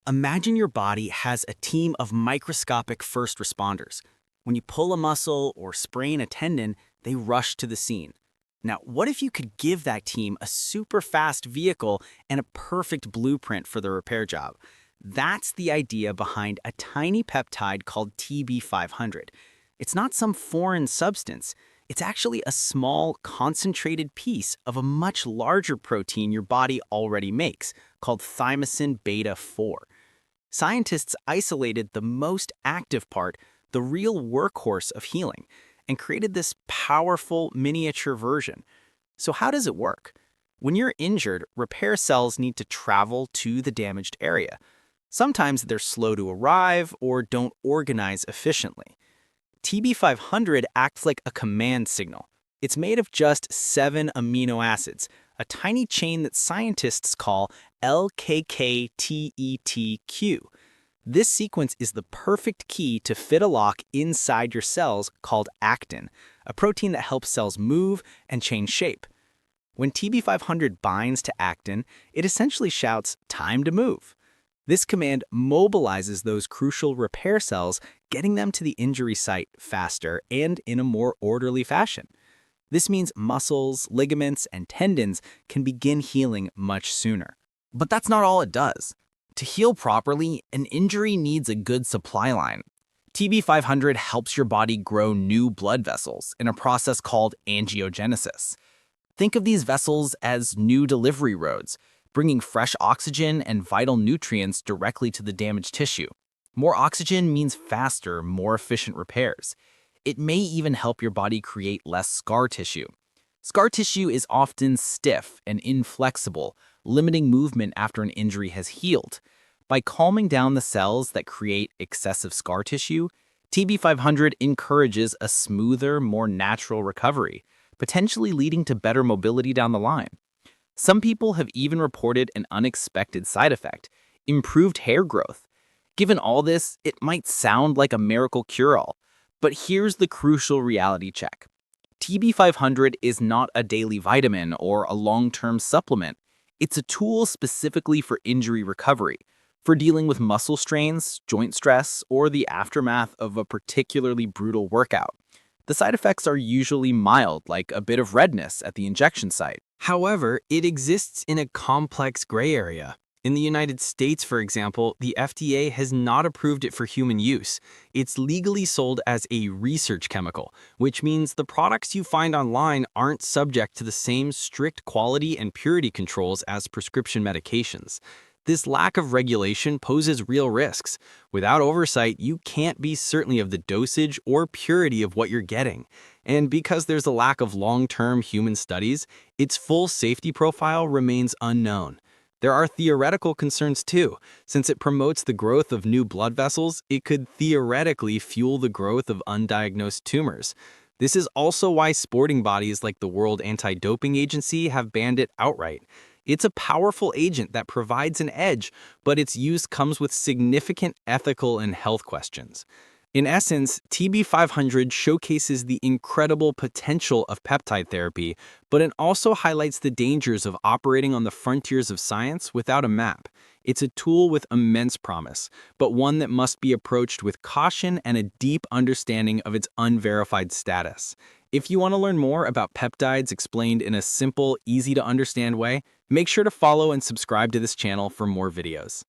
Imagine your body has a team of microscopic first responders. When you pull a muscle or sprain a tendon, they rush to the scene. Now, what if you could give that team a super fast vehicle and a perfect blueprint for the repair job? That's the idea behind a tiny peptide called TB-500. It's not some foreign substance. It's actually a small, concentrated piece of a much larger protein your body already makes, called thymosin beta 4. Scientists isolated the most active part, the real workhorse of healing, and created this powerful miniature version. So how does it work? When you're injured, repair cells need to travel to the damaged area. Sometimes they're slow to arrive or don't organize efficiently. TB500 acts like a command signal. It's made of just 7 amino acids, a tiny chain that scientists call LKKTETQ. This sequence is the perfect key to fit a lock inside your cells called actin, a protein that helps cells move and change shape. When TB500 binds to actin, it essentially shouts, "Time to move." This command mobilizes those crucial repair cells, getting them to the injury site faster and in a more orderly fashion. This means muscles, ligaments, and tendons can begin healing much sooner. But that's not all it does. To heal properly, an injury needs a good supply line. TB500 helps your body grow new blood vessels in a process called angiogenesis. Think of these vessels as new delivery roads, bringing fresh oxygen and vital nutrients directly to the damaged tissue. More oxygen means faster, more efficient repairs. It may even help your body create less scar tissue. Scar tissue is often stiff and inflexible, limiting movement after an injury has healed. By calming down the cells that create excessive scar tissue, TB500 encourages a smoother, more natural recovery, potentially leading to better mobility down the line. Some people have even reported an unexpected side effect: improved hair growth. Given all this, it might sound like a miracle cure-all, but here's the crucial reality check. TB500 is not a daily vitamin or a long-term supplement. It's a tool specifically for injury recovery, for dealing with muscle strains, joint stress, or the aftermath of a particularly brutal workout. The side effects are usually mild, like a bit of redness at the injection site. However, it exists in a complex gray area. In the United States, for example, the FDA has not approved it for human use. It's legally sold as a research chemical, which means the products you find online aren't subject to the same strict quality and purity controls as prescription medications. This lack of regulation poses real risks. Without oversight, you can't be certain of the dosage or purity of what you're getting. And because there's a lack of long-term human studies, its full safety profile remains unknown. There are theoretical concerns too. Since it promotes the growth of new blood vessels, it could theoretically fuel the growth of undiagnosed tumors. This is also why sporting bodies like the World Anti-Doping Agency have banned it outright. It's a powerful agent that provides an edge, but its use comes with significant ethical and health questions. In essence, TB500 showcases the incredible potential of peptide therapy, but it also highlights the dangers of operating on the frontiers of science without a map. It's a tool with immense promise, but one that must be approached with caution and a deep understanding of its unverified status. If you want to learn more about peptides explained in a simple, easy-to-understand way, make sure to follow and subscribe to this channel for more videos.